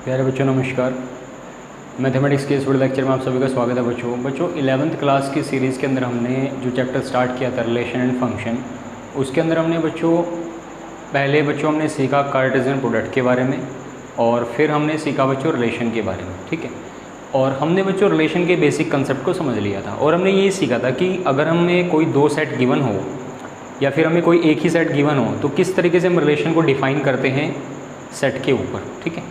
प्यारे बच्चों नमस्कार। मैथमेटिक्स के इस वीडियो लेक्चर में आप सभी का स्वागत है। बच्चों 11th क्लास की सीरीज़ के अंदर हमने जो चैप्टर स्टार्ट किया था रिलेशन एंड फंक्शन, उसके अंदर हमने पहले हमने सीखा कार्टेशियन प्रोडक्ट के बारे में और फिर हमने सीखा रिलेशन के बारे में। ठीक है, और हमने रिलेशन के बेसिक कंसेप्ट को समझ लिया था और हमने ये सीखा था कि अगर हमें कोई दो सेट गिवन हो या फिर हमें कोई एक ही सेट गिवन हो तो किस तरीके से हम रिलेशन को डिफ़ाइन करते हैं सेट के ऊपर। ठीक है,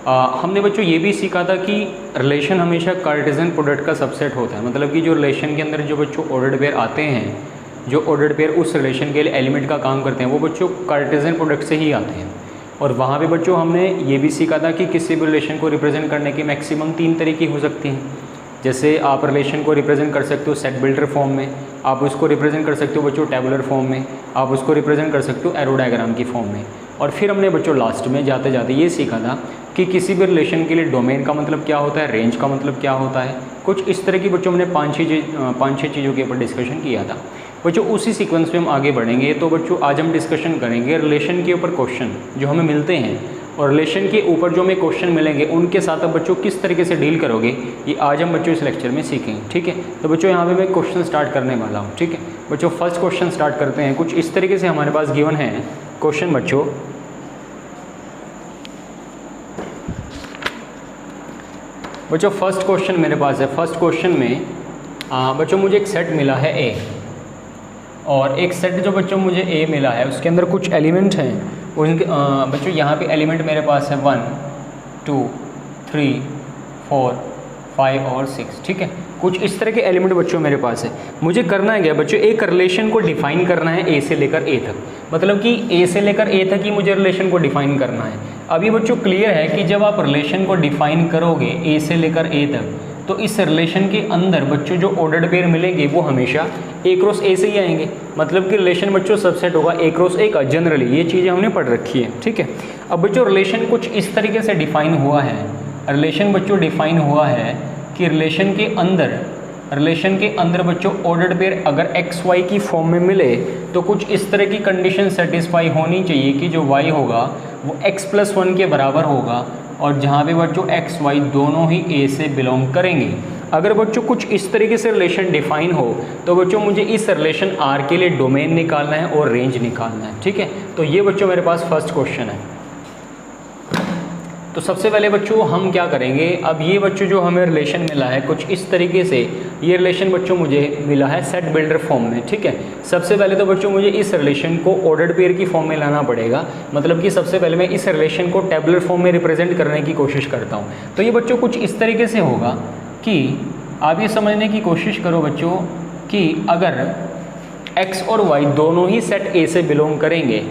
हमने ये भी सीखा था कि रिलेशन हमेशा कार्टेशियन प्रोडक्ट का सबसेट होता है। मतलब कि जो रिलेशन के अंदर जो ऑर्डर्ड पेयर आते हैं, जो ऑर्डर्ड पेयर उस रिलेशन के लिए एलिमेंट का काम करते हैं, वो कार्टेशियन प्रोडक्ट से ही आते हैं। और वहाँ पे हमने ये भी सीखा था कि किसी भी रिलेशन को रिप्रेजेंट करने के मैक्सिमम 3 तरीके हो सकते हैं। जैसे आप रिलेशन को रिप्रेजेंट कर सकते हो सेट बिल्डर फॉर्म में, आप उसको रिप्रेजेंट कर सकते हो टेबुलर फॉर्म में, आप उसको रिप्रेजेंट कर सकते हो एरो डायग्राम की फॉर्म में। और फिर हमने लास्ट में जाते जाते ये सीखा था कि किसी भी रिलेशन के लिए डोमेन का मतलब क्या होता है, रेंज का मतलब क्या होता है। कुछ इस तरह की हमने 5-6 चीज़ों के ऊपर डिस्कशन किया था। उसी सीक्वेंस में हम आगे बढ़ेंगे। तो आज हम डिस्कशन करेंगे रिलेशन के ऊपर क्वेश्चन जो हमें मिलते हैं और रिलेशन के ऊपर जो हमें क्वेश्चन मिलेंगे उनके साथ अब किस तरीके से डील करोगे, ये आज हम इस लेक्चर में सीखेंगे। ठीक है, तो यहाँ पे मैं क्वेश्चन स्टार्ट करने वाला हूँ। ठीक है फर्स्ट क्वेश्चन स्टार्ट करते हैं। कुछ इस तरीके से हमारे पास गिवन है क्वेश्चन। फर्स्ट क्वेश्चन मेरे पास है। फर्स्ट क्वेश्चन में मुझे एक सेट मिला है ए, और एक सेट जो मुझे ए मिला है उसके अंदर कुछ एलिमेंट हैं। उनके यहाँ पे एलिमेंट मेरे पास है 1, 2, 3, 4, 5 और 6। ठीक है, कुछ इस तरह के एलिमेंट मेरे पास है। मुझे करना है क्या एक रिलेशन को डिफाइन करना है ए से लेकर ए तक। मतलब कि ए से लेकर ए तक ही मुझे रिलेशन को डिफाइन करना है। अभी क्लियर है कि जब आप रिलेशन को डिफाइन करोगे ए से लेकर ए तक, तो इस रिलेशन के अंदर जो ऑर्डर्ड पेयर मिलेंगे वो हमेशा ए क्रॉस ए से ही आएंगे। मतलब कि रिलेशन सबसेट होगा ए क्रॉस ए का। जनरली ये चीज़ें हमने पढ़ रखी है। ठीक है, अब रिलेशन कुछ इस तरीके से डिफाइन हुआ है। रिलेशन डिफाइन हुआ है कि रिलेशन के अंदर ऑर्डर्ड पेयर अगर एक्स वाई की फॉर्म में मिले तो कुछ इस तरह की कंडीशन सेटिस्फाई होनी चाहिए कि जो y होगा वो x+1 के बराबर होगा, और जहाँ पे एक्स वाई दोनों ही a से बिलोंग करेंगे। अगर कुछ इस तरीके से रिलेशन डिफाइन हो तो मुझे इस रिलेशन R के लिए डोमेन निकालना है और रेंज निकालना है। ठीक है, तो ये मेरे पास फर्स्ट क्वेश्चन है। तो सबसे पहले हम क्या करेंगे, अब ये जो हमें रिलेशन मिला है कुछ इस तरीके से, ये रिलेशन मुझे मिला है सेट बिल्डर फॉर्म में। ठीक है, सबसे पहले तो मुझे इस रिलेशन को ऑर्डर्ड पेयर की फॉर्म में लाना पड़ेगा। मतलब कि सबसे पहले मैं इस रिलेशन को टेबुलर फॉर्म में रिप्रेजेंट करने की कोशिश करता हूँ। तो ये कुछ इस तरीके से होगा कि आप ये समझने की कोशिश करो कि अगर x और y दोनों ही सेट A से बिलोंग करेंगे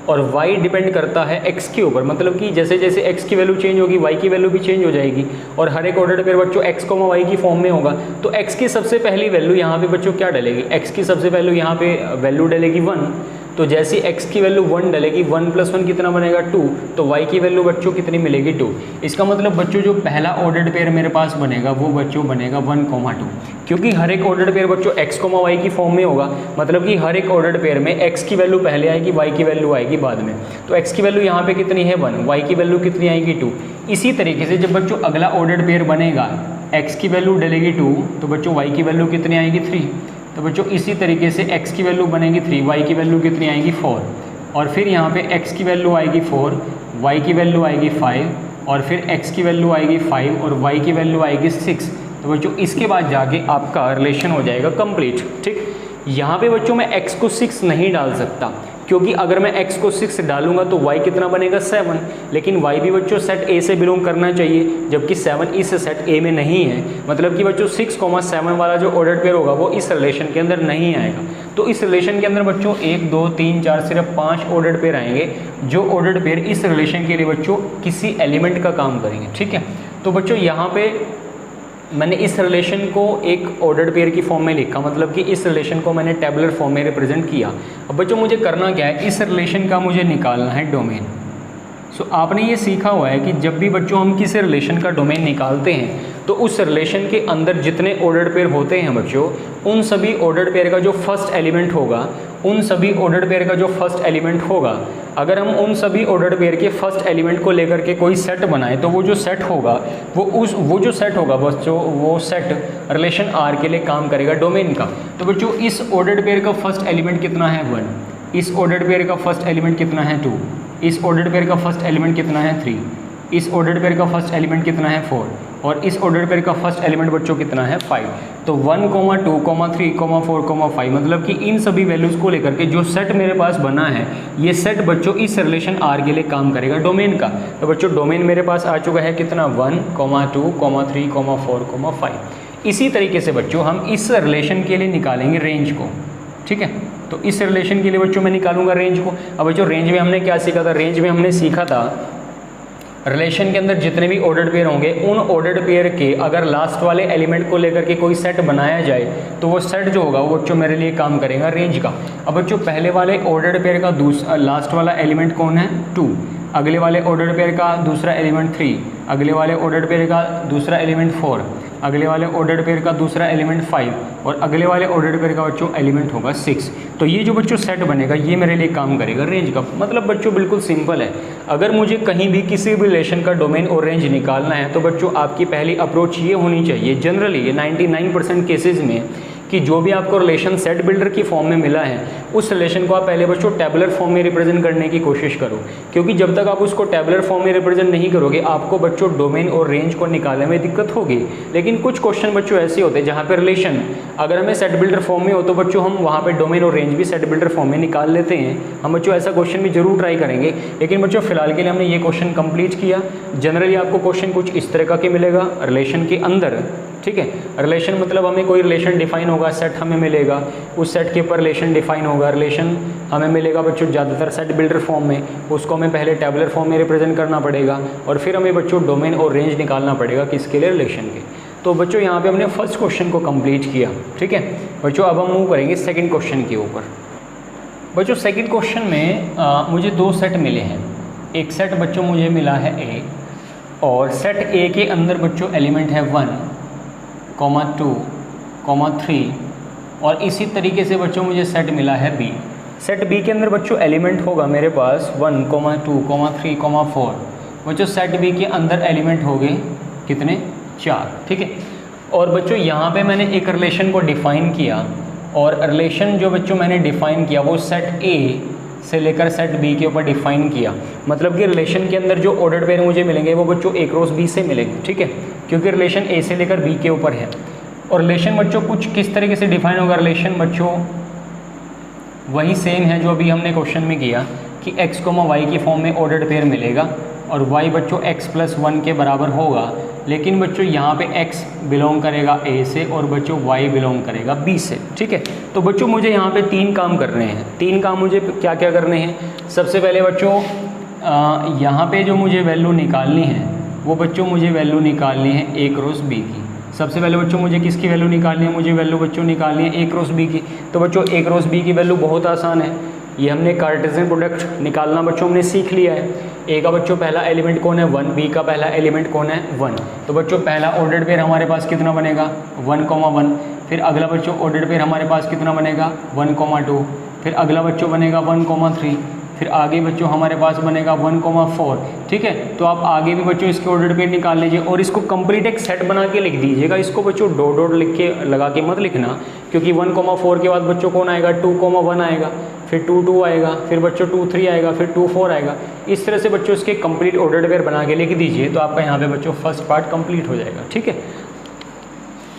और y डिपेंड करता है x के ऊपर, मतलब कि जैसे जैसे x की वैल्यू चेंज होगी y की वैल्यू भी चेंज हो जाएगी, और हर एक ऑर्डर्ड पेयर x, y की फॉर्म में होगा। तो x की सबसे पहली वैल्यू यहाँ पे क्या डलेगी, x की सबसे वैल्यू यहाँ पे वैल्यू डलेगी 1। तो जैसे x की वैल्यू 1 डलेगी, 1 + 1 कितना बनेगा 2, तो y की वैल्यू कितनी मिलेगी 2। इसका मतलब जो पहला ऑर्डर्ड पेयर मेरे पास बनेगा वो बनेगा 1, 2, क्योंकि हर एक ऑर्डर्ड पेयर x, y की फॉर्म में होगा। मतलब कि हर एक ऑर्डर्ड पेयर में x की वैल्यू पहले आएगी, y की वैल्यू आएगी बाद में। तो x की वैल्यू यहाँ पे कितनी है 1, y की वैल्यू कितनी आएगी 2। इसी तरीके से जब अगला ऑर्डर्ड पेयर बनेगा, x की वैल्यू डलेगी 2, तो y की वैल्यू कितनी आएगी 3। तो इसी तरीके से x की वैल्यू बनेगी 3, y की वैल्यू कितनी आएगी 4, और फिर यहाँ पे x की वैल्यू आएगी 4, y की वैल्यू आएगी 5, और फिर x की वैल्यू आएगी 5 और y की वैल्यू आएगी 6। तो इसके बाद जाके आपका रिलेशन हो जाएगा कंप्लीट। ठीक, यहाँ पे मैं x को 6 नहीं डाल सकता, क्योंकि अगर मैं x को 6 डालूंगा तो y कितना बनेगा 7, लेकिन y भी सेट A से बिलोंग करना चाहिए, जबकि 7 इस सेट A में नहीं है। मतलब कि 6,7 वाला जो ऑर्डर्ड पेयर होगा वो इस रिलेशन के अंदर नहीं आएगा। तो इस रिलेशन के अंदर 1, 2, 3, 4 सिर्फ 5 ऑर्डर्ड पेयर आएंगे, जो ऑर्डर्ड पेयर इस रिलेशन के लिए किसी एलिमेंट का काम करेंगे। ठीक है, तो यहाँ पे मैंने इस रिलेशन को एक ऑर्डर्ड पेयर की फॉर्म में लिखा, मतलब कि इस रिलेशन को मैंने टेबुलर फॉर्म में रिप्रेजेंट किया। अब मुझे करना क्या है, इस रिलेशन का मुझे निकालना है डोमेन। सो आपने ये सीखा हुआ है कि जब भी बच्चों हम किसी रिलेशन का डोमेन निकालते हैं तो उस रिलेशन के अंदर जितने ऑर्डर्ड पेयर होते हैं बच्चों, उन सभी ऑर्डर्ड पेयर का जो फर्स्ट एलिमेंट होगा, उन सभी ऑर्डर्ड पेयर का जो फर्स्ट एलिमेंट होगा, अगर हम उन सभी ऑर्डर्ड पेयर के फर्स्ट एलिमेंट को लेकर के कोई सेट बनाएं तो वो जो सेट होगा वो जो सेट होगा बच्चों, वो सेट रिलेशन आर के लिए काम करेगा डोमेन का। तो बच्चों इस ऑर्डर्ड पेयर का फर्स्ट एलिमेंट कितना है 1, इस ऑर्डर्ड पेयर का फर्स्ट एलिमेंट कितना है 2, इस ऑर्डर्ड पेयर का फर्स्ट एलिमेंट कितना है 3, इस ऑर्डर्ड पेयर का फर्स्ट एलिमेंट कितना है 4 और इस ऑर्डर पेयर का फर्स्ट एलिमेंट बच्चों कितना है 5। तो 1, 2, 3, 4, 5 मतलब कि इन सभी वैल्यूज़ को लेकर के जो सेट मेरे पास बना है, ये सेट बच्चों इस रिलेशन आर के लिए काम करेगा डोमेन का। तो बच्चों डोमेन मेरे पास आ चुका है कितना 1, 2, 3, 4, 5। इसी तरीके से बच्चों हम इस रिलेशन के लिए निकालेंगे रेंज को, ठीक है। तो इस रिलेशन के लिए बच्चों मैं निकालूंगा रेंज को। अब बच्चों रेंज में हमने क्या सीखा था, रेंज में हमने सीखा था रिलेशन के अंदर जितने भी ऑर्डर्ड पेयर होंगे, उन ऑर्डर्ड पेयर के अगर लास्ट वाले एलिमेंट को लेकर के कोई सेट बनाया जाए तो वो सेट जो होगा वो बच्चों मेरे लिए काम करेगा रेंज का। अब बच्चों पहले वाले ऑर्डर्ड पेयर का लास्ट वाला एलिमेंट कौन है 2, अगले वाले ऑर्डर्ड पेयर का दूसरा एलिमेंट 3, अगले वाले ऑर्डर्ड पेयर का दूसरा एलिमेंट 4, अगले वाले ऑर्डर्ड पेयर का दूसरा एलिमेंट 5 और अगले वाले ऑर्डर्ड पेयर का बच्चों एलिमेंट होगा 6। तो ये जो बच्चों सेट बनेगा ये मेरे लिए काम करेगा रेंज का। मतलब बच्चों बिल्कुल सिंपल है, अगर मुझे कहीं भी किसी भी रिलेशन का डोमेन और रेंज निकालना है तो बच्चों आपकी पहली अप्रोच ये होनी चाहिए, जनरली ये 99% केसेस में, कि जो भी आपको रिलेशन सेट बिल्डर की फॉर्म में मिला है उस रिलेशन को आप पहले बच्चों टैबुलर फॉर्म में रिप्रेजेंट करने की कोशिश करो, क्योंकि जब तक आप उसको टैबुलर फॉर्म में रिप्रेजेंट नहीं करोगे आपको बच्चों डोमेन और रेंज को निकालने में दिक्कत होगी। लेकिन कुछ क्वेश्चन बच्चों ऐसे होते हैं जहाँ पर रिलेशन अगर हमें सेट बिल्डर फॉर्म में हो तो बच्चों हम वहाँ पर डोमेन और रेंज भी सेट बिल्डर फॉर्म में निकाल लेते हैं। हम बच्चों ऐसा क्वेश्चन भी जरूर ट्राई करेंगे, लेकिन बच्चों फिलहाल के लिए हमने ये क्वेश्चन कंप्लीट किया। जनरली आपको क्वेश्चन कुछ इस तरह का मिलेगा रिलेशन के अंदर, ठीक है। रिलेशन मतलब हमें कोई रिलेशन डिफाइन होगा, सेट हमें मिलेगा, उस सेट के ऊपर रिलेशन डिफाइन होगा, रिलेशन हमें मिलेगा बच्चों ज़्यादातर सेट बिल्डर फॉर्म में, उसको हमें पहले टैबुलर फॉर्म में रिप्रेजेंट करना पड़ेगा और फिर हमें बच्चों डोमेन और रेंज निकालना पड़ेगा किसके लिए, रिलेशन के। तो बच्चों यहाँ पे हमने फर्स्ट क्वेश्चन को कंप्लीट किया, ठीक है बच्चों। अब हम मूव करेंगे सेकेंड क्वेश्चन के ऊपर। बच्चों सेकेंड क्वेश्चन में मुझे दो सेट मिले हैं। एक सेट बच्चों मुझे मिला है ए और सेट ए के अंदर बच्चों एलिमेंट है 1, 2, 3 और इसी तरीके से बच्चों मुझे सेट मिला है बी। सेट बी के अंदर बच्चों एलिमेंट होगा मेरे पास 1, 2, 3, 4। बच्चों सेट बी के अंदर एलिमेंट हो गए कितने 4, ठीक है। और बच्चों यहाँ पे मैंने एक रिलेशन को डिफ़ाइन किया और रिलेशन जो बच्चों मैंने डिफ़ाइन किया वो सेट ए से लेकर सेट बी के ऊपर डिफ़ाइन किया। मतलब कि रिलेशन के अंदर जो ऑर्डर्ड पेयर मुझे मिलेंगे वो बच्चों ए क्रॉस बी से मिलेंगे, ठीक है, क्योंकि रिलेशन ए से लेकर बी के ऊपर है। और रिलेशन बच्चों कुछ किस तरीके से डिफाइन होगा, रिलेशन बच्चों वही सेम है जो अभी हमने क्वेश्चन में किया कि x, y की फॉर्म में ऑर्डर्ड पेयर मिलेगा और y बच्चों x+1 के बराबर होगा। लेकिन बच्चों यहाँ पे x बिलोंग करेगा a से और बच्चों y बिलोंग करेगा b से, ठीक है। तो बच्चों मुझे यहाँ पे 3 काम करने हैं। 3 काम मुझे क्या क्या करने हैं। सबसे पहले बच्चों यहाँ पे जो मुझे वैल्यू निकालनी है वो बच्चों मुझे वैल्यू निकालनी है a क्रॉस b की। सबसे पहले बच्चों मुझे किसकी वैल्यू निकालनी है, मुझे वैल्यू बच्चों निकालनी है a क्रॉस b की। तो बच्चों a क्रॉस b की वैल्यू बहुत आसान है, ये हमने कार्टेशियन प्रोडक्ट निकालना बच्चों हमने सीख लिया है। a का बच्चों पहला एलिमेंट कौन है 1, b का पहला एलिमेंट कौन है 1। तो बच्चों पहला ऑर्डर्ड पेयर हमारे पास कितना बनेगा 1, 1। फिर अगला बच्चों ऑर्डर्ड पेयर हमारे पास कितना बनेगा 1, 2। फिर अगला बच्चों बनेगा 1, 3। फिर आगे बच्चों हमारे पास बनेगा 1, 4, ठीक है। तो आप आगे भी बच्चों इसके ऑर्डर पेयर निकाल लीजिए और इसको कंप्लीट एक सेट बना के लिख दीजिएगा। इसको बच्चों डॉट डॉट लिख के लगा के मत लिखना, क्योंकि 1, 4 के बाद बच्चों कौन आएगा 2, 1 आएगा, फिर 2, 2 आएगा, फिर बच्चों 2, 3 आएगा, फिर 2, 4 आएगा। इस तरह से बच्चों इसके कंप्लीट ऑर्डर पेयर बना के लिख दीजिए तो आपका यहाँ पे बच्चों फर्स्ट पार्ट कंप्लीट हो जाएगा, ठीक है।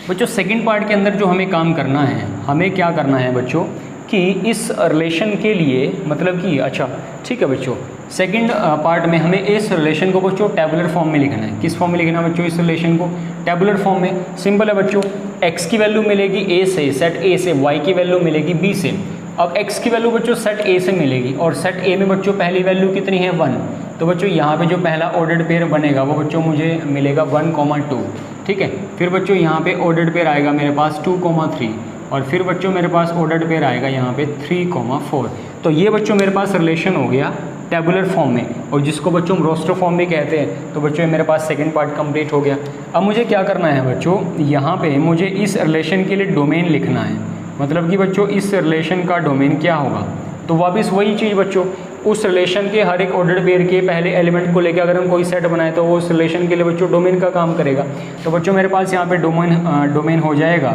बच्चों सेकेंड पार्ट के अंदर जो हमें काम करना है, हमें क्या करना है बच्चों कि इस रिलेशन के लिए मतलब कि अच्छा ठीक है बच्चों, सेकंड पार्ट में हमें इस रिलेशन को बच्चों टैबुलर फॉर्म में लिखना है। किस फॉर्म में लिखना है बच्चों इस रिलेशन को, टैबुलर फॉर्म में। सिंपल है बच्चों, x की वैल्यू मिलेगी a से, सेट a से, y की वैल्यू मिलेगी b से। अब x की वैल्यू बच्चों सेट a से मिलेगी और सेट a में बच्चों पहली वैल्यू कितनी है 1। तो बच्चों यहाँ पे जो पहला ऑर्डर्ड पेयर बनेगा वो बच्चों मुझे मिलेगा 1, 2, ठीक है। फिर बच्चों यहाँ पे ऑर्डर्ड पेयर आएगा मेरे पास 2, 3 और फिर बच्चों मेरे पास ऑर्डर्ड पेयर आएगा यहाँ पे 3, 4। तो ये बच्चों मेरे पास रिलेशन हो गया टेबुलर फॉर्म में, और जिसको बच्चों हम रोस्टर फॉर्म भी कहते हैं। तो बच्चों मेरे पास सेकंड पार्ट कंप्लीट हो गया। अब मुझे क्या करना है बच्चों, यहाँ पे मुझे इस रिलेशन के लिए डोमेन लिखना है। मतलब कि बच्चों इस रिलेशन का डोमेन क्या होगा, तो वापस वही चीज़ बच्चों, उस रिलेशन के हर एक ऑर्डर्ड पेयर के पहले एलिमेंट को लेकर अगर हम कोई सेट बनाए तो वो उस रिलेशन के लिए बच्चों डोमेन का काम करेगा। तो बच्चों मेरे पास यहाँ पे डोमेन हो जाएगा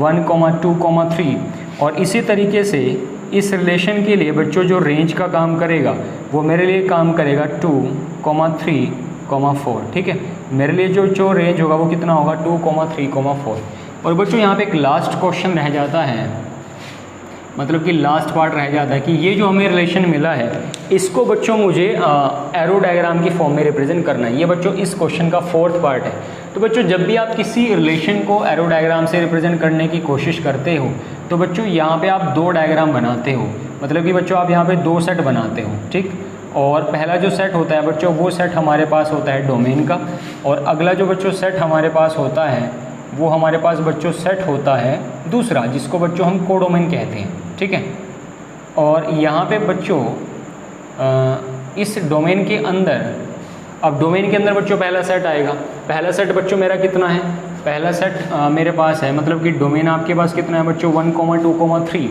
1, 2, 3, और इसी तरीके से इस रिलेशन के लिए बच्चों जो रेंज का काम करेगा वो मेरे लिए काम करेगा 2, 3, 4। ठीक है, मेरे लिए जो रेंज होगा वो कितना होगा 2, 3, 4। और बच्चों यहाँ पे एक लास्ट क्वेश्चन रह जाता है, मतलब कि लास्ट पार्ट रह जाता है कि ये जो हमें रिलेशन मिला है इसको बच्चों मुझे एरो डायग्राम की फॉर्म में रिप्रेजेंट करना है। ये बच्चों इस क्वेश्चन का 4th पार्ट है। तो बच्चों जब भी आप किसी रिलेशन को एरो डायग्राम से रिप्रेजेंट करने की कोशिश करते हो तो बच्चों यहाँ पे आप 2 डायग्राम बनाते हो, मतलब कि बच्चों आप यहाँ पे 2 सेट बनाते हो। ठीक, और पहला जो सेट होता है बच्चों वो सेट हमारे पास होता है डोमेन का, और अगला जो बच्चों सेट हमारे पास होता है वो हमारे पास बच्चों सेट होता है दूसरा, जिसको बच्चों हम कोडोमेन कहते हैं। ठीक है, और यहाँ पे बच्चों इस डोमेन के अंदर, अब डोमेन के अंदर बच्चों पहला सेट आएगा। पहला सेट बच्चों मेरा कितना है, पहला सेट मेरे पास है, मतलब कि डोमेन आपके पास कितना है बच्चों 1, 2, 3,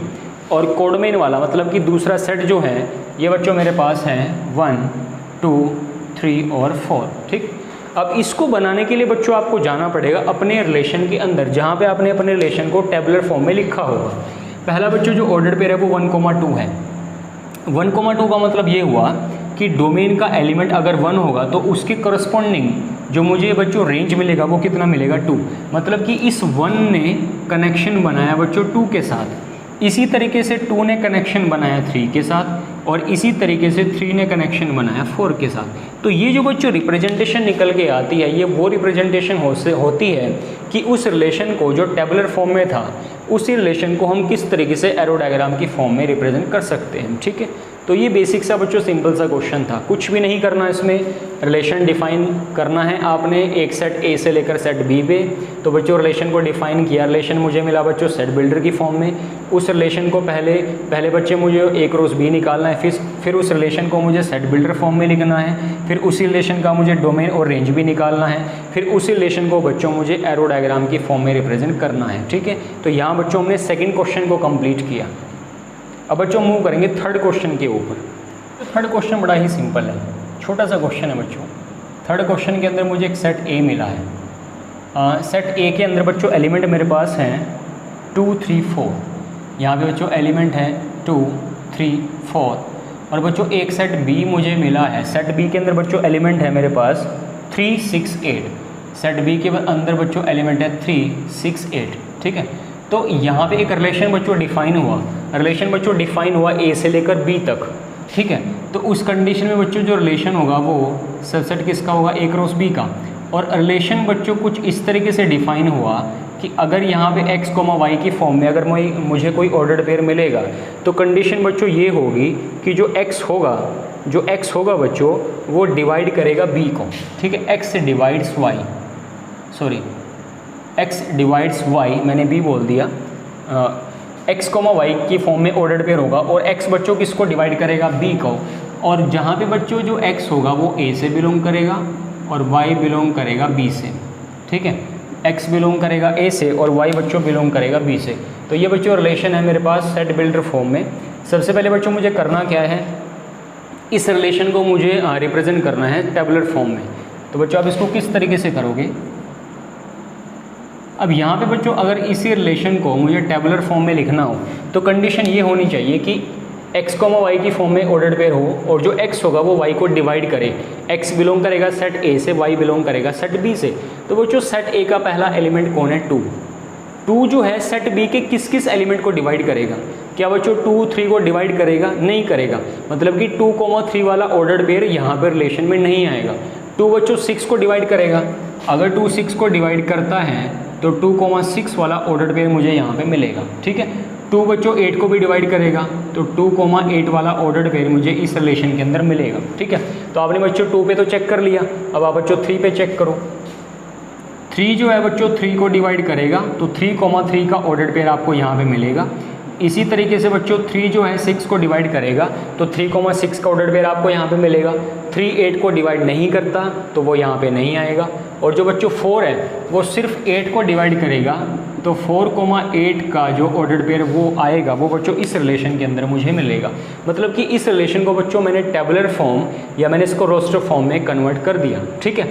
और कोडोमेन वाला मतलब कि दूसरा सेट जो है ये बच्चों मेरे पास है 1, 2, 3 और 4। ठीक, अब इसको बनाने के लिए बच्चों आपको जाना पड़ेगा अपने रिलेशन के अंदर, जहाँ पे आपने अपने रिलेशन को टेबुलर फॉर्म में लिखा होगा। पहला बच्चों जो ऑर्डर पेयर है वो 1, 2 है। 1, 2 का मतलब ये हुआ कि डोमेन का एलिमेंट अगर 1 होगा तो उसके करस्पॉन्डिंग जो मुझे बच्चों रेंज मिलेगा वो कितना मिलेगा 2। मतलब कि इस 1 ने कनेक्शन बनाया बच्चों 2 के साथ, इसी तरीके से 2 ने कनेक्शन बनाया 3 के साथ, और इसी तरीके से 3 ने कनेक्शन बनाया 4 के साथ। तो ये जो बच्चों रिप्रेजेंटेशन निकल के आती है ये वो रिप्रेजेंटेशन होती है कि उस रिलेशन को जो टेबुलर फॉर्म में था उसी रिलेशन को हम किस तरीके से एरो डायग्राम की फॉर्म में रिप्रेजेंट कर सकते हैं। ठीक है, तो ये बेसिक सा बच्चों सिंपल सा क्वेश्चन था, कुछ भी नहीं करना इसमें, रिलेशन डिफाइन करना है आपने एक सेट ए से लेकर सेट बी पे। तो बच्चों रिलेशन को डिफाइन किया, रिलेशन मुझे मिला बच्चों सेट बिल्डर की फॉर्म में। उस रिलेशन को पहले बच्चे मुझे ए क्रॉस बी निकालना है, फिर उस रिलेशन को मुझे सेट बिल्डर फॉर्म में लिखना है, फिर उसी रिलेशन का मुझे डोमेन और रेंज भी निकालना है, फिर उसी रिलेशन को बच्चों मुझे एरो डायग्राम की फॉर्म में रिप्रेजेंट करना है। ठीक है, तो यहाँ बच्चों हमने सेकेंड क्वेश्चन को कंप्लीट किया। अब बच्चों मूव करेंगे थर्ड क्वेश्चन के ऊपर। तो थर्ड क्वेश्चन बड़ा ही सिंपल है, छोटा सा क्वेश्चन है बच्चों। थर्ड क्वेश्चन के अंदर मुझे एक सेट ए मिला है। सेट ए के अंदर बच्चों एलिमेंट मेरे पास हैं 2, 3, 4। यहाँ पे बच्चों एलिमेंट है 2, 3, 4। और बच्चों एक सेट बी मुझे मिला है, सेट बी के अंदर बच्चों एलिमेंट है मेरे पास 3, 6, 8। सेट बी के अंदर बच्चों एलिमेंट है 3, 6, 8। ठीक है, तो यहाँ पे एक रिलेशन बच्चों डिफाइन हुआ ए से लेकर बी तक। ठीक है, तो उस कंडीशन में बच्चों जो रिलेशन होगा वो सबसेट किसका होगा, ए क्रॉस बी का। और रिलेशन बच्चों कुछ इस तरीके से डिफाइन हुआ कि अगर यहाँ पे x, y की फॉर्म में अगर मुझे कोई ऑर्डर्ड पेयर मिलेगा तो कंडीशन बच्चों ये होगी कि जो x होगा बच्चों वो डिवाइड करेगा b को। ठीक है, x डिवाइड्स y, मैंने b बोल दिया। x, y की फॉर्म में ऑर्डर्ड पेयर होगा और x बच्चों किसको डिवाइड करेगा, b को। और जहाँ पे बच्चों जो x होगा वो a से बिलोंग करेगा और y बिलोंग करेगा b से। ठीक है, x बिलोंग करेगा a से और y बच्चों बिलोंग करेगा b से। तो ये बच्चों रिलेशन है मेरे पास सेट बिल्डर फॉर्म में। सबसे पहले बच्चों मुझे करना क्या है, इस रिलेशन को मुझे रिप्रेजेंट करना है टेबुलर फॉर्म में। तो बच्चों आप इसको किस तरीके से करोगे, अब यहाँ पे बच्चों अगर इसी रिलेशन को मुझे टेबुलर फॉर्म में लिखना हो तो कंडीशन ये होनी चाहिए कि x, y की फॉर्म में ऑर्डर्ड पेयर हो और जो x होगा वो y को डिवाइड करे। x बिलोंग करेगा सेट a से, y बिलोंग करेगा सेट b से। तो बच्चों सेट a का पहला एलिमेंट कौन है, 2 जो है सेट b के किस किस एलिमेंट को डिवाइड करेगा। क्या बच्चों 2, 3 को डिवाइड करेगा, नहीं करेगा। मतलब कि 2, 3 वाला ऑर्डर्ड पेयर यहाँ पर रिलेशन में नहीं आएगा। 2 बच्चों 6 को डिवाइड करेगा, अगर 2 6 को डिवाइड करता है तो 2, 6 वाला ऑर्डर्ड पेयर मुझे यहाँ पे मिलेगा। ठीक है, 2 बच्चों 8 को भी डिवाइड करेगा तो 2, 8 वाला ऑर्डर्ड पेयर मुझे इस रिलेशन के अंदर मिलेगा। ठीक है, तो आपने बच्चों 2 पे तो चेक कर लिया, अब आप बच्चों 3 पे चेक करो। 3 जो है बच्चों 3 को डिवाइड करेगा तो 3, 3 का ऑर्डर्ड पेयर आपको यहाँ पे मिलेगा। इसी तरीके से बच्चों 3 जो है 6 को डिवाइड करेगा तो 3,6 का ऑर्डर पेयर आपको यहाँ पे मिलेगा। 3 8 को डिवाइड नहीं करता तो वो यहाँ पे नहीं आएगा। और जो बच्चों 4 है वो सिर्फ 8 को डिवाइड करेगा तो 4,8 का जो ऑर्डर पेयर वो आएगा वो बच्चों इस रिलेशन के अंदर मुझे मिलेगा। मतलब कि इस रिलेशन को बच्चों मैंने टेबुलर फॉर्म या मैंने इसको रोस्टर फॉर्म में कन्वर्ट कर दिया। ठीक है,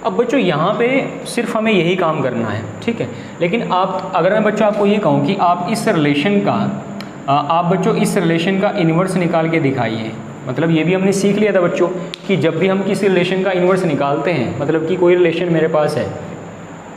अब बच्चों यहाँ पे सिर्फ हमें यही काम करना है। ठीक है, लेकिन आप अगर मैं बच्चों आपको ये कहूँ कि आप इस रिलेशन का इन्वर्स निकाल के दिखाइए, मतलब ये भी हमने सीख लिया था बच्चों कि जब भी हम किसी रिलेशन का इन्वर्स निकालते हैं, मतलब कि कोई रिलेशन मेरे पास है,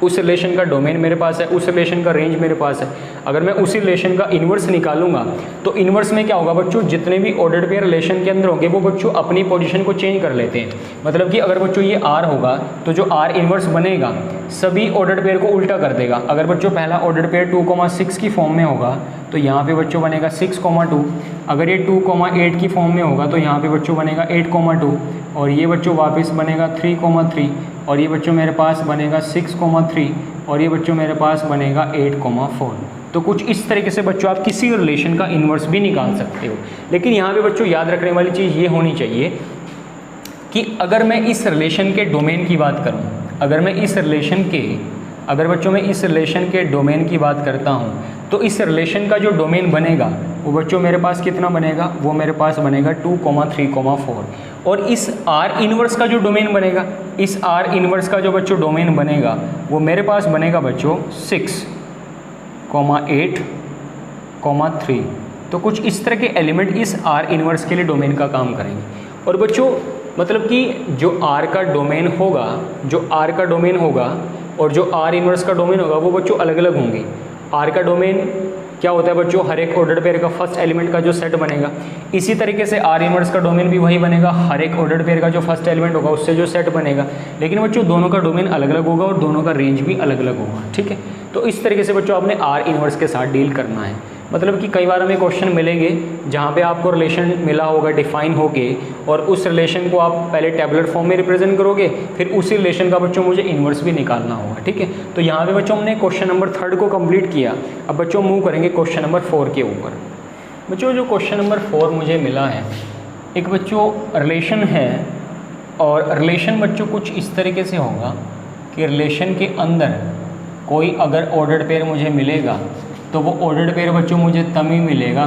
उस रिलेशन का डोमेन मेरे पास है, उस रिलेशन का रेंज मेरे पास है, अगर मैं उसी रिलेशन का इन्वर्स निकालूंगा तो इन्वर्स में क्या होगा बच्चों, जितने भी ऑर्डर्ड पेयर रिलेशन के अंदर होंगे वो बच्चों अपनी पोजीशन को चेंज कर लेते हैं। मतलब कि अगर बच्चों ये R होगा तो जो R इन्वर्स बनेगा सभी ऑर्डर्ड पेयर को उल्टा कर देगा। अगर बच्चों पहला ऑर्डर्ड पेयर 2,6 की फॉर्म में होगा तो यहाँ पे बच्चों बनेगा 6,2। अगर ये 2,8 की फॉर्म में होगा तो यहाँ पे बच्चों बनेगा 8,2 और ये बच्चों वापस बनेगा 3,3 और ये बच्चों मेरे पास बनेगा 6,3 और ये बच्चों मेरे पास बनेगा 8,4। तो कुछ इस तरीके से बच्चों आप किसी रिलेशन का इन्वर्स भी निकाल सकते हो। लेकिन यहाँ पे बच्चों याद रखने वाली चीज़ ये होनी चाहिए कि अगर मैं इस रिलेशन के डोमेन की बात करूँ, अगर बच्चों मैं इस रिलेशन के डोमेन की बात करता हूँ तो इस रिलेशन का जो डोमेन बनेगा वो बच्चों मेरे पास कितना बनेगा, वो मेरे पास बनेगा 2,3,4। और इस R इन्वर्स का जो डोमेन बनेगा, इस R इन्वर्स का जो बच्चों डोमेन बनेगा वो मेरे पास बनेगा बच्चों 6,8,3। तो कुछ इस तरह के एलिमेंट इस R इन्वर्स के लिए डोमेन का काम करेंगे। और बच्चों मतलब कि जो R का डोमेन होगा और जो R इन्वर्स का डोमेन होगा वो बच्चों अलग अलग होंगे। R का डोमेन क्या होता है बच्चों, हर एक ऑर्डर्ड पेयर का फर्स्ट एलिमेंट का जो सेट बनेगा, इसी तरीके से R इन्वर्स का डोमेन भी वही बनेगा, हर एक ऑर्डर्ड पेयर का जो फर्स्ट एलिमेंट होगा उससे जो सेट बनेगा। लेकिन बच्चों दोनों का डोमेन अलग अलग होगा और दोनों का रेंज भी अलग अलग होगा। ठीक है, तो इस तरीके से बच्चों आपने R इन्वर्स के साथ डील करना है। मतलब कि कई बार हमें क्वेश्चन मिलेंगे जहाँ पे आपको रिलेशन मिला होगा डिफाइन होके और उस रिलेशन को आप पहले टेबुलर फॉर्म में रिप्रेजेंट करोगे, फिर उसी रिलेशन का बच्चों मुझे इन्वर्स भी निकालना होगा। ठीक है, तो यहाँ पे बच्चों हमने क्वेश्चन नंबर 3 को कंप्लीट किया। अब बच्चों मूव करेंगे क्वेश्चन नंबर 4 के ऊपर। बच्चों जो क्वेश्चन नंबर 4 मुझे मिला है, एक बच्चों रिलेशन है और रिलेशन बच्चों कुछ इस तरीके से होगा कि रिलेशन के अंदर कोई अगर ऑर्डर्ड पेयर मुझे मिलेगा तो वो ऑर्डर्ड पेयर बच्चों मुझे तब ही मिलेगा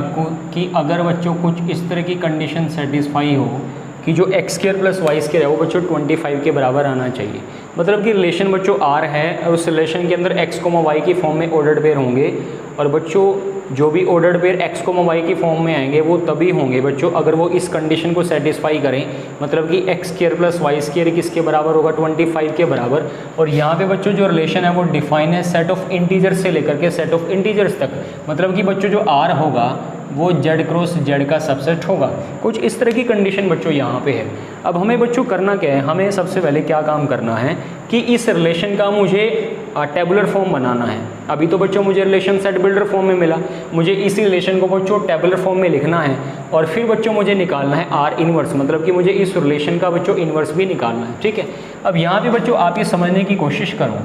कि अगर बच्चों कुछ इस तरह की कंडीशन सेटिस्फाई हो कि जो x² + y² है वो बच्चों 25 के बराबर आना चाहिए। मतलब कि रिलेशन बच्चों R है और उस रिलेशन के अंदर x, y की फॉर्म में ऑर्डर्ड पेयर होंगे और बच्चों जो भी ऑर्डर्ड पेयर x, y की फॉर्म में आएंगे वो तभी होंगे बच्चों अगर वो इस कंडीशन को सेटिस्फाई करें। मतलब कि x² + y² किसके बराबर होगा, 25 के बराबर। और यहाँ पे बच्चों जो रिलेशन है वो डिफाइन है सेट ऑफ इंटीजर्स से लेकर के सेट ऑफ इंटीजर्स तक। मतलब कि बच्चों जो R होगा वो Z क्रॉस Z का सबसेट होगा। कुछ इस तरह की कंडीशन बच्चों यहाँ पे है। अब हमें बच्चों करना क्या है, हमें सबसे पहले क्या काम करना है कि इस रिलेशन का मुझे टेबुलर फॉर्म बनाना है। अभी तो बच्चों मुझे रिलेशन सेट बिल्डर फॉर्म में मिला, मुझे इसी रिलेशन को बच्चों टेबुलर फॉर्म में लिखना है और फिर बच्चों मुझे निकालना है R इन्वर्स। मतलब कि मुझे इस रिलेशन का बच्चों इन्वर्स भी निकालना है। ठीक है, अब यहाँ पे बच्चों आप ये समझने की कोशिश करो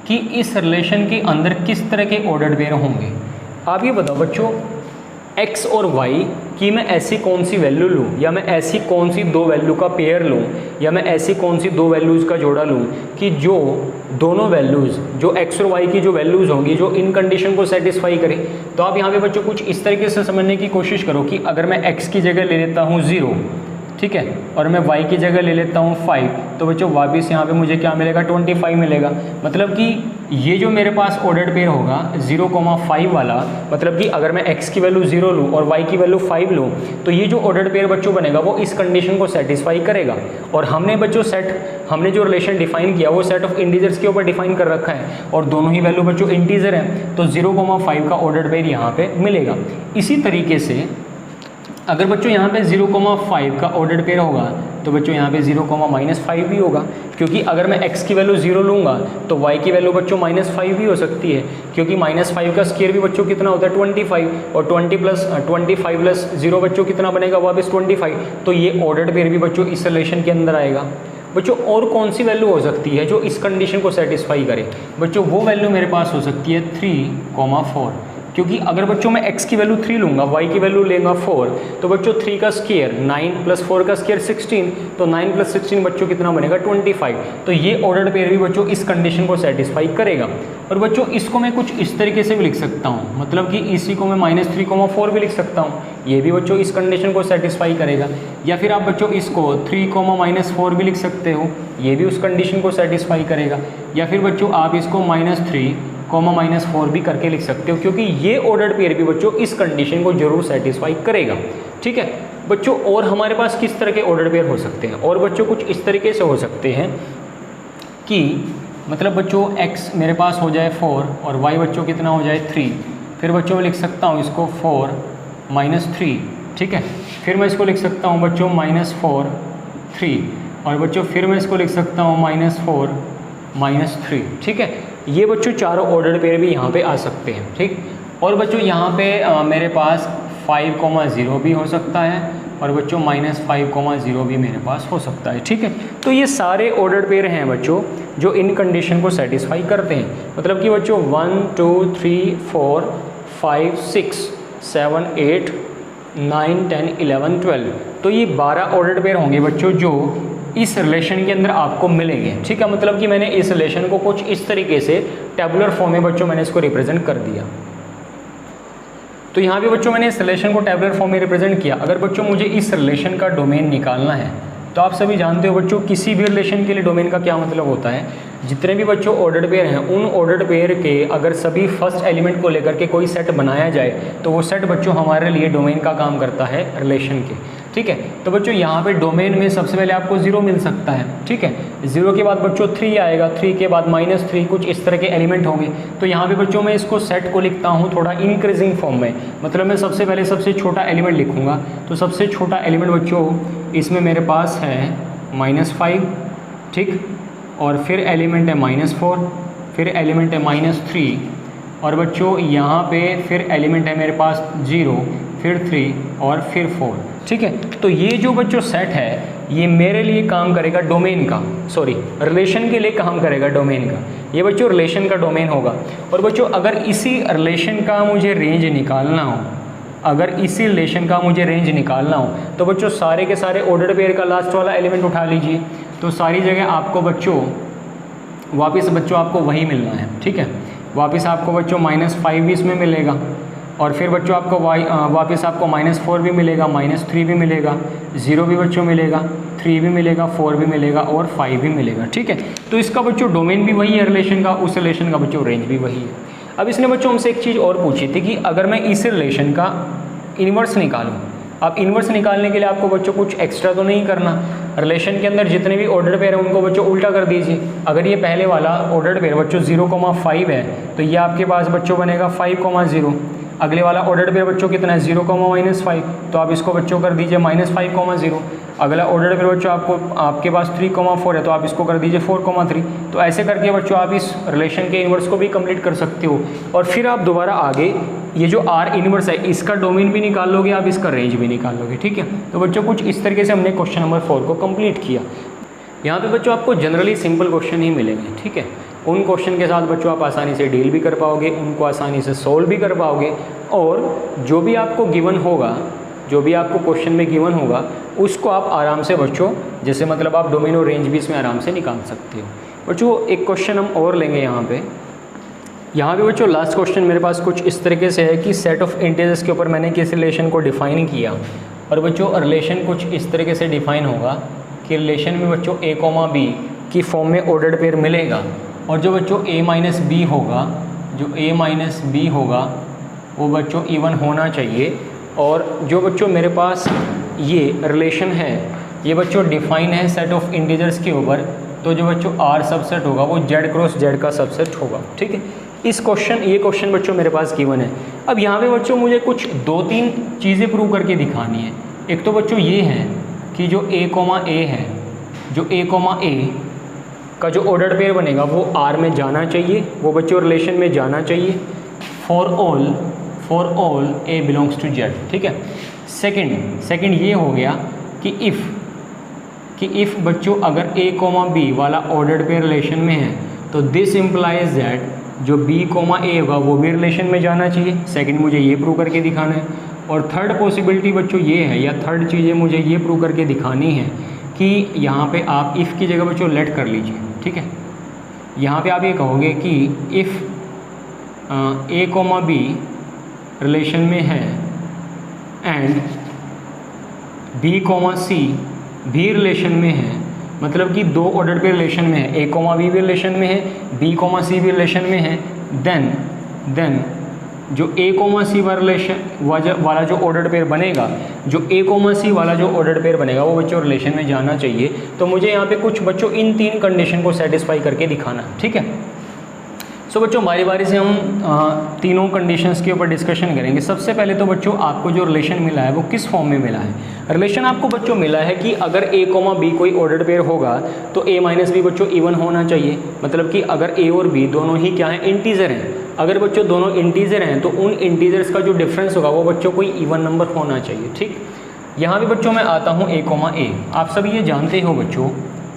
कि इस रिलेशन के अंदर किस तरह के ऑर्डर्ड पेयर होंगे। आप ये बताओ बच्चों x और y की मैं ऐसी कौन सी वैल्यू लूँ, या मैं ऐसी कौन सी दो वैल्यू का पेयर लूँ, या मैं ऐसी कौन सी दो वैल्यूज़ का जोड़ा लूँ कि जो दोनों वैल्यूज़ जो x और y की जो वैल्यूज़ होंगी जो इन कंडीशन को सेटिस्फाई करें। तो आप यहाँ पे बच्चों कुछ इस तरीके से समझने की कोशिश करो कि अगर मैं x की जगह ले लेता हूँ 0, ठीक है, और मैं y की जगह ले लेता हूँ 5, तो बच्चों वापस यहाँ पे मुझे क्या मिलेगा, 25 मिलेगा। मतलब कि ये जो मेरे पास ऑर्डर्ड पेयर होगा 0,5 वाला, मतलब कि अगर मैं x की वैल्यू 0 लूँ और y की वैल्यू 5 लूँ तो ये जो ऑर्डर्ड पेयर बच्चों बनेगा वो इस कंडीशन को सेटिस्फाई करेगा। और हमने जो रिलेशन डिफाइन किया वो सेट ऑफ इंटीजर्स के ऊपर डिफाइन कर रखा है और दोनों ही वैल्यू बच्चों इंटीजर हैं, तो 0,5 का ऑर्डर्ड पेयर यहाँ पे मिलेगा। इसी तरीके से अगर बच्चों यहाँ पे 0,5 का ऑर्डर्ड पेयर होगा तो बच्चों यहाँ पे 0,-5 भी होगा, क्योंकि अगर मैं x की वैल्यू 0 लूँगा तो y की वैल्यू बच्चों -5 भी हो सकती है, क्योंकि -5 का स्क्वायर भी बच्चों कितना होता है 25 और 25 + 0 बच्चों कितना बनेगा वापस 25। तो ये ऑर्डर्ड पेयर भी बच्चों इस रिलेशन के अंदर आएगा। बच्चों और कौन सी वैल्यू हो सकती है जो इस कंडीशन को सेटिस्फाई करे, बच्चों वो वैल्यू मेरे पास हो सकती है 3,4। क्योंकि अगर बच्चों मैं x की वैल्यू 3 लूँगा, y की वैल्यू लेगा 4, तो बच्चों 3 का स्क्वायर 9 प्लस 4 का स्क्वायर 16, तो 9 प्लस 16 बच्चों कितना बनेगा 25। तो ये ऑर्डर्ड पेयर भी बच्चों इस कंडीशन को सेटिस्फाई करेगा। और बच्चों इसको मैं कुछ इस तरीके से भी लिख सकता हूँ, मतलब कि इसी को मैं -3,4 भी लिख सकता हूँ, ये भी बच्चों इस कंडीशन को सेटिस्फाई करेगा। या फिर आप बच्चों इसको 3,-4 भी लिख सकते हो, ये भी उस कंडीशन को सेटिस्फाई करेगा। या फिर बच्चों आप इसको -3,-4 भी करके लिख सकते हो, क्योंकि ये ऑर्डर्ड पेयर भी बच्चों इस कंडीशन को जरूर सेटिस्फाई करेगा। ठीक है बच्चों, और हमारे पास किस तरह के ऑर्डर्ड पेयर हो सकते हैं, और बच्चों कुछ इस तरीके से हो सकते हैं कि मतलब बच्चों x मेरे पास हो जाए 4 और y बच्चों कितना हो जाए 3, फिर बच्चों मैं लिख सकता हूँ इसको 4 -3, ठीक है। फिर मैं इसको लिख सकता हूँ बच्चों -4 3, और बच्चों फिर मैं इसको लिख सकता हूँ -4 -3, ठीक है। ये बच्चों चारों ऑर्डर्ड पेयर भी यहाँ पे आ सकते हैं, ठीक। और बच्चों यहाँ पे मेरे पास 5,0 भी हो सकता है, और बच्चों -5,0 भी मेरे पास हो सकता है, ठीक है। तो ये सारे ऑर्डर्ड पेयर हैं बच्चों जो इन कंडीशन को सेटिस्फाई करते हैं। मतलब कि बच्चों 1 2 3 4 5 6 7 8 9 10 11 12, तो ये 12 ऑर्डर्ड पेयर होंगे बच्चों जो इस रिलेशन के अंदर आपको मिलेंगे, ठीक है। मतलब कि मैंने इस रिलेशन को कुछ इस तरीके से टेबुलर फॉर्म में बच्चों मैंने इसको रिप्रेजेंट कर दिया। तो यहाँ पे बच्चों मैंने इस रिलेशन को टेबुलर फॉर्म में रिप्रेजेंट किया। अगर बच्चों मुझे इस रिलेशन का डोमेन निकालना है, तो आप सभी जानते हो बच्चों किसी भी रिलेशन के लिए डोमेन का क्या मतलब होता है। जितने भी बच्चों ऑर्डर्ड पेयर हैं, उन ऑर्डर्ड पेयर के अगर सभी फर्स्ट एलिमेंट को लेकर के कोई सेट बनाया जाए, तो वो सेट बच्चों हमारे लिए डोमेन का काम करता है रिलेशन के, ठीक है। तो बच्चों यहाँ पे डोमेन में सबसे पहले आपको 0 मिल सकता है, ठीक है। 0 के बाद बच्चों 3 आएगा, 3 के बाद -3, कुछ इस तरह के एलिमेंट होंगे। तो यहाँ पे बच्चों मैं इसको सेट को लिखता हूँ थोड़ा इंक्रीजिंग फॉर्म में, मतलब मैं सबसे पहले सबसे छोटा एलिमेंट लिखूँगा। तो सबसे छोटा एलिमेंट बच्चों इसमें मेरे पास है -5, ठीक, और फिर एलिमेंट है -4, फिर एलिमेंट है -3, और बच्चों यहाँ पे फिर एलिमेंट है मेरे पास 0, फिर 3 और फिर 4, ठीक है। तो ये जो बच्चों सेट है ये मेरे लिए काम करेगा डोमेन का, सॉरी रिलेशन के लिए काम करेगा डोमेन का। ये बच्चों रिलेशन का डोमेन होगा। और बच्चों अगर इसी रिलेशन का मुझे रेंज निकालना हो, अगर इसी रिलेशन का मुझे रेंज निकालना हो, तो बच्चों सारे के सारे ऑर्डर्ड पेयर का लास्ट वाला एलिमेंट उठा लीजिए। तो सारी जगह आपको बच्चों वापस बच्चों आपको वही मिलना है, ठीक है। वापस आपको बच्चों -5 भी इसमें मिलेगा, और फिर बच्चों आपको वापस आपको -4 भी मिलेगा, -3 भी मिलेगा, 0 भी बच्चों मिलेगा, 3 भी मिलेगा, 4 भी मिलेगा और 5 भी मिलेगा, ठीक है। तो इसका बच्चों डोमेन भी वही है रिलेशन का, उस रिलेशन का बच्चों रेंज भी वही है। अब इसने बच्चों हमसे एक चीज़ और पूछी थी कि अगर मैं इस रिलेशन का इन्वर्स निकालूँ। अब इन्वर्स निकालने के लिए आपको बच्चों कुछ एक्स्ट्रा तो नहीं करना। रिलेशन के अंदर जितने भी ऑर्डर्ड पेयर हैं उनको बच्चों उल्टा कर दीजिए। अगर ये पहले वाला ऑर्डर्ड पेयर बच्चों 0,5 है, तो ये आपके पास बच्चों बनेगा 5,0। अगले वाला ऑर्डर्ड पेयर बच्चों कितना है 0,-5, तो आप इसको बच्चों कर दीजिए -5,0। अगला ऑर्डर्ड पेयर बच्चों आपके पास 3,4 है, तो आप इसको कर दीजिए 4,3। तो ऐसे करके बच्चों आप इस रिलेशन के इन्वर्स को भी कंप्लीट कर सकते हो। और फिर आप दोबारा आगे ये जो R इन्वर्स है इसका डोमेन भी निकाल लोगे, आप इसका रेंज भी निकाल लोगे, ठीक है। तो बच्चों कुछ इस तरीके से हमने क्वेश्चन नंबर 4 को कंप्लीट किया। यहाँ पे बच्चों आपको जनरली सिंपल क्वेश्चन ही मिलेंगे, ठीक है। उन क्वेश्चन के साथ बच्चों आप आसानी से डील भी कर पाओगे, उनको आसानी से सोल्व भी कर पाओगे, और जो भी आपको गिवन होगा, जो भी आपको क्वेश्चन में गिवन होगा उसको आप आराम से बच्चों, जैसे मतलब आप डोमेन और रेंज भी इसमें आराम से निकाल सकते हो। बच्चों एक क्वेश्चन हम और लेंगे यहाँ पे बच्चों लास्ट क्वेश्चन मेरे पास कुछ इस तरीके से है कि सेट ऑफ इंटीजर्स के ऊपर मैंने किस रिलेशन को डिफाइन किया। और बच्चों रिलेशन कुछ इस तरीके से डिफाइन होगा कि रिलेशन में बच्चों a, b की फॉर्म में ऑर्डर्ड पेयर मिलेगा, और जो बच्चों a - b होगा, जो a - b होगा वो बच्चों इवन होना चाहिए। और जो बच्चों मेरे पास ये रिलेशन है ये बच्चों डिफाइन है सेट ऑफ इंटीजर्स के ऊपर, तो जो बच्चों R सबसेट होगा वो Z क्रॉस Z का सबसेट होगा, ठीक है। ये क्वेश्चन बच्चों मेरे पास गिवन है। अब यहाँ पे बच्चों मुझे कुछ 2-3 चीज़ें प्रूव करके दिखानी है। एक तो बच्चों ये है कि जो a, है, जो a का जो ऑर्डर्ड पेयर बनेगा वो R में जाना चाहिए, वो बच्चों रिलेशन में जाना चाहिए for all a belongs to Z, ठीक है। सेकंड ये हो गया कि इफ़ बच्चों अगर a, b वाला ऑर्डर्ड पेयर रिलेशन में है, तो दिस इम्प्लाइज दैट जो b कोमा ए होगा वो भी रिलेशन में जाना चाहिए। सेकंड मुझे ये प्रूव करके दिखाना है। और थर्ड पॉसिबिलिटी बच्चों ये है, या थर्ड चीज़ें मुझे ये प्रूव करके दिखानी है कि यहाँ पे आप इफ़ की जगह बच्चों लेट कर लीजिए, ठीक है। यहाँ पे आप ये कहोगे कि if a comma b relation में है एंड b कोमा c भी रिलेशन में है, मतलब कि दो ऑर्डर पे रिलेशन में है, a कोमा b भी रिलेशन में है, b कोमा c भी रिलेशन में है, देन जो a कोमा c वाला जो ऑर्डर पेयर बनेगा, जो a कोमा c वाला जो ऑर्डर पेयर बनेगा वो बच्चों रिलेशन में जाना चाहिए। तो मुझे यहाँ पे कुछ बच्चों इन 3 कंडीशन को सेटिस्फाई करके दिखाना है, ठीक है। सो बच्चों बारी बारी से हम तीनों कंडीशंस के ऊपर डिस्कशन करेंगे। सबसे पहले तो बच्चों आपको जो रिलेशन मिला है वो किस फॉर्म में मिला है। रिलेशन आपको बच्चों मिला है कि अगर a कोमा b कोई ऑर्डर पेयर होगा तो a माइनस b बच्चों इवन होना चाहिए, मतलब कि अगर a और b दोनों ही क्या हैं, इंटीजर हैं। अगर बच्चों दोनों इंटीजर हैं तो उन इंटीजर्स का जो डिफरेंस होगा वो बच्चों कोई इवन नंबर होना चाहिए, ठीक। यहाँ भी बच्चों मैं आता हूँ a कोमा a। आप सभी ये जानते हो बच्चों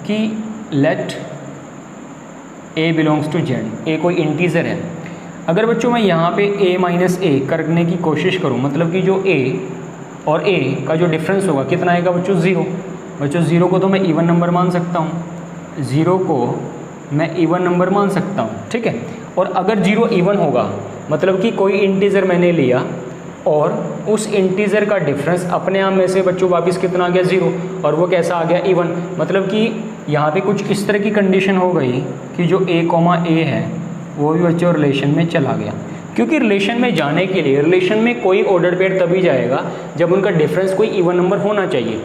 कि let a belongs to z, a कोई इंटीजर है। अगर बच्चों मैं यहाँ पे a माइनस ए करने की कोशिश करूँ, मतलब कि जो a और a का जो डिफरेंस होगा कितना आएगा बच्चों, 0। बच्चों 0 को तो मैं इवन नंबर मान सकता हूँ, 0 को मैं इवन नंबर मान सकता हूँ, ठीक है। और अगर 0 इवन होगा मतलब कि कोई इंटीजर मैंने लिया और उस इंटीजर का डिफरेंस अपने आप में से बच्चों वापस कितना आ गया, 0, और वो कैसा आ गया, इवन। मतलब कि यहाँ पे कुछ इस तरह की कंडीशन हो गई कि जो a कोमा a है वो भी बच्चों रिलेशन में चला गया। क्योंकि रिलेशन में जाने के लिए रिलेशन में कोई ऑर्डर पेयर तभी जाएगा जब उनका डिफरेंस कोई इवन नंबर होना चाहिए।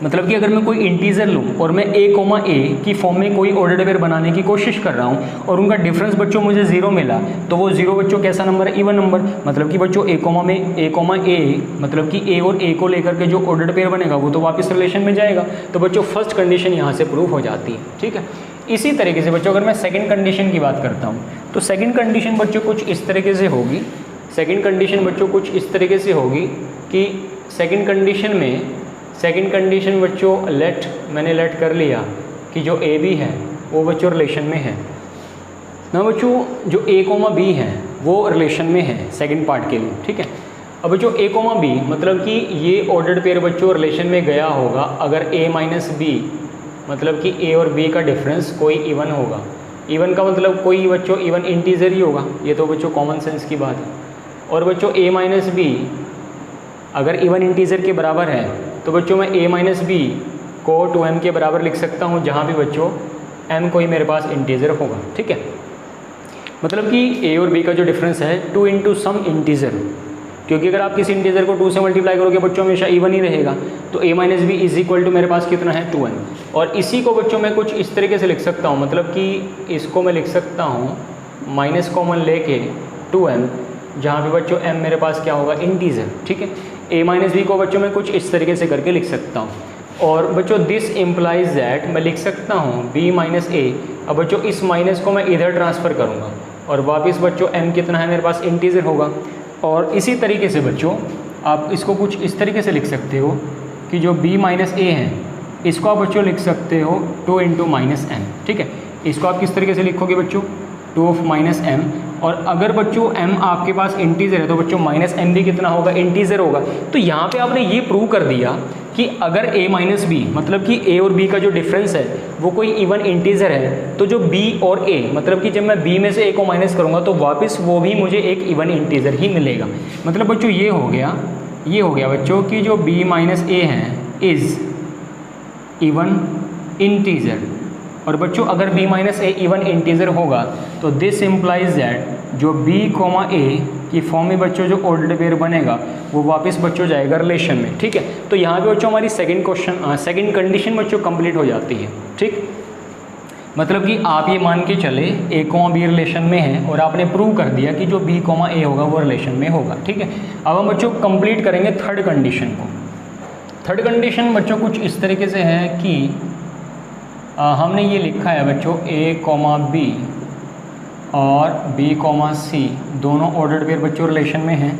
मतलब कि अगर मैं कोई इंटीजर लूँ और मैं a कोमा a की फॉर्म में कोई ऑर्डर पेयर बनाने की कोशिश कर रहा हूँ और उनका डिफरेंस बच्चों मुझे 0 मिला, तो वो 0 बच्चों कैसा नंबर है, इवन नंबर। मतलब कि बच्चों a कोमा a मतलब कि a और a को लेकर के जो ऑर्डर पेयर बनेगा वो तो वापस रिलेशन में जाएगा। तो बच्चों फर्स्ट कंडीशन यहाँ से प्रूव हो जाती है, ठीक है। इसी तरीके से बच्चों अगर मैं सेकंड कंडीशन की बात करता हूँ तो सेकंड कंडीशन बच्चों कुछ इस तरीके से होगी। सेकंड कंडीशन बच्चों कुछ इस तरीके से होगी कि सेकंड कंडीशन बच्चों मैंने लेट कर लिया कि जो a b है वो बच्चों रिलेशन में है ना। बच्चों जो a कोमा b है वो रिलेशन में है सेकंड पार्ट के लिए, ठीक है। अब बच्चों a कोमा b मतलब कि ये ऑर्डर्ड पेयर बच्चों रिलेशन में गया होगा अगर a माइनस b मतलब कि a और b का डिफरेंस कोई इवन होगा। इवन का मतलब कोई बच्चों इवन इंटीजर ही होगा, ये तो बच्चों कॉमन सेंस की बात है। और बच्चों a माइनस b अगर इवन इंटीजर के बराबर है तो बच्चों मैं a माइनस b को 2m के बराबर लिख सकता हूँ, जहाँ भी बच्चों m कोई मेरे पास इंटीजर होगा, ठीक है। मतलब कि a और b का जो डिफरेंस है 2 इंटू सम इंटीजर, क्योंकि अगर आप किसी इंटीजर को 2 से मल्टीप्लाई करोगे बच्चों हमेशा इवन ही रहेगा। तो a minus B is equal to मेरे पास कितना है, 2m। और इसी को बच्चों मैं कुछ इस तरीके से लिख सकता हूँ, मतलब कि इसको मैं लिख सकता हूँ माइनस कॉमन लेके 2m, जहाँ पे बच्चों m मेरे पास क्या होगा, इंटीजर, ठीक है। a माइनस बी को बच्चों मैं कुछ इस तरीके से करके लिख सकता हूँ। और बच्चों दिस इम्प्लाइज दैट मैं लिख सकता हूँ b माइनस a। अब बच्चों इस माइनस को मैं इधर ट्रांसफ़र करूँगा और वापस बच्चों m कितना है मेरे पास, इंटीजर होगा। और इसी तरीके से बच्चों आप इसको कुछ इस तरीके से लिख सकते हो कि जो b माइनस a है इसको आप बच्चों लिख सकते हो 2 इंटू माइनस m, ठीक है। इसको आप किस तरीके से लिखोगे बच्चों, 2 ऑफ माइनस m। और अगर बच्चों m आपके पास इंटीजर है तो बच्चों माइनस m भी कितना होगा, इंटीजर होगा। तो यहाँ पे आपने ये प्रूव कर दिया कि अगर a माइनस बी मतलब कि a और b का जो डिफरेंस है वो कोई इवन इंटीजर है, तो जो b और a मतलब कि जब मैं b में से a को माइनस करूँगा तो वापस वो भी मुझे एक इवन इंटीजर ही मिलेगा। मतलब बच्चों ये हो गया बच्चों कि जो b माइनस a है इज़ इवन इंटीजर। और बच्चों अगर b माइनस ए इवन इंटीजर होगा तो दिस इम्प्लाइज दैट जो b कोमा a की फॉर्म में बच्चों जो ऑर्डर पेयर बनेगा वो वापस बच्चों जाएगा रिलेशन में, ठीक है। तो यहाँ पे बच्चों हमारी सेकंड कंडीशन बच्चों कंप्लीट हो जाती है, ठीक। मतलब कि आप ये मान के चले a कोमा b रिलेशन में है और आपने प्रूव कर दिया कि जो b कोमा a होगा वो रिलेशन में होगा, ठीक है। अब हम बच्चों कंप्लीट करेंगे थर्ड कंडीशन को। थर्ड कंडीशन बच्चों कुछ इस तरीके से है कि हमने ये लिखा है बच्चों a कोमा b और b कोमा c दोनों ऑर्डर्ड पेयर बच्चों रिलेशन में हैं।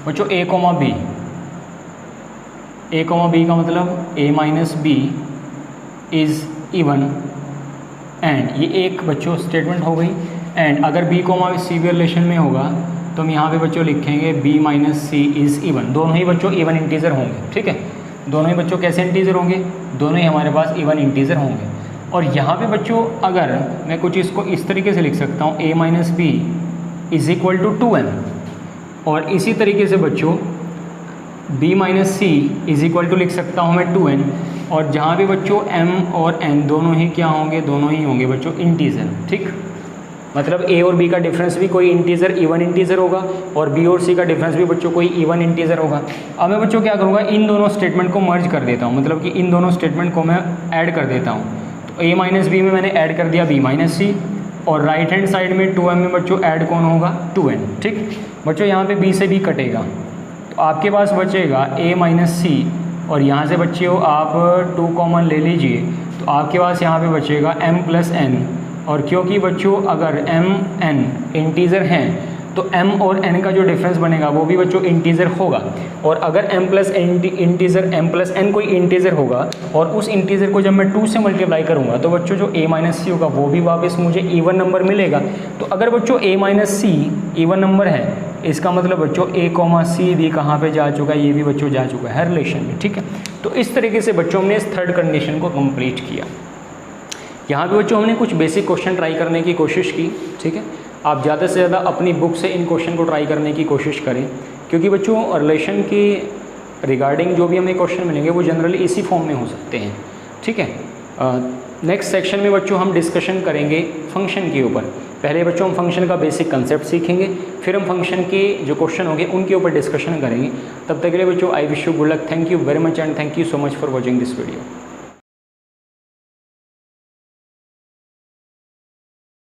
बच्चों a कोमा b का मतलब a minus b is even and ये एक बच्चों स्टेटमेंट हो गई। एंड अगर b कॉमा सी भी रिलेशन में होगा तो हम यहाँ पे बच्चों लिखेंगे b minus C is even. दोनों ही बच्चों इवन इंटीजर होंगे, ठीक है। दोनों ही बच्चों कैसे इंटीजर होंगे, दोनों ही हमारे पास इवन इंटीजर होंगे। और यहाँ पे बच्चों अगर मैं कुछ इसको इस तरीके से लिख सकता हूँ a minus B is equal to 2n, और इसी तरीके से बच्चों b minus C is equal to लिख सकता हूँ मैं 2n, और जहाँ भी बच्चों m और n दोनों ही क्या होंगे, दोनों ही होंगे बच्चों इंटीजर, ठीक। मतलब a और b का डिफरेंस भी कोई इंटीजर इवन इंटीजर होगा, और b और c का डिफरेंस भी बच्चों कोई इवन इंटीजर होगा। अब मैं बच्चों क्या करूँगा, इन दोनों स्टेटमेंट को मर्ज कर देता हूँ, मतलब कि इन दोनों स्टेटमेंट को मैं ऐड कर देता हूँ। तो a माइनस बी में मैंने ऐड कर दिया b माइनस सी, और राइट हैंड साइड में 2m में बच्चों ऐड कौन होगा, 2n, ठीक। बच्चों यहाँ पे b से b कटेगा तो आपके पास बचेगा a माइनस सी, और यहाँ से बच्चे हो आप 2 कॉमन ले लीजिए तो आपके पास यहाँ पे बचेगा m प्लस n। और क्योंकि बच्चों अगर m n इंटीज़र हैं तो m और n का जो डिफरेंस बनेगा वो भी बच्चों इंटीज़र होगा, और अगर m plus integer m plus n कोई इंटीज़र होगा और उस इंटीज़र को जब मैं 2 से मल्टीप्लाई करूँगा तो बच्चों जो a माइनस सी होगा वो भी वापस मुझे इवन नंबर मिलेगा। तो अगर बच्चों a minus C even number है, इसका मतलब बच्चों a कॉमा सी भी कहाँ पे जा चुका है, ये भी बच्चों जा चुका है रिलेशन में, ठीक है। तो इस तरीके से बच्चों हमने इस थर्ड कंडीशन को कंप्लीट किया। यहाँ पे बच्चों हमने कुछ बेसिक क्वेश्चन ट्राई करने की कोशिश की, ठीक है। आप ज़्यादा से ज़्यादा अपनी बुक से इन क्वेश्चन को ट्राई करने की कोशिश करें, क्योंकि बच्चों रिलेशन की रिगार्डिंग जो भी हमें क्वेश्चन मिलेंगे वो जनरली इसी फॉर्म में हो सकते हैं, ठीक है। नेक्स्ट सेक्शन में बच्चों हम डिस्कशन करेंगे फंक्शन के ऊपर। पहले बच्चों हम फंक्शन का बेसिक कंसेप्ट सीखेंगे, फिर हम फंक्शन के जो क्वेश्चन होंगे उनके ऊपर डिस्कशन करेंगे। तब तक के लिए बच्चों I wish you good luck. Thank you very much and thank you so much for watching this video.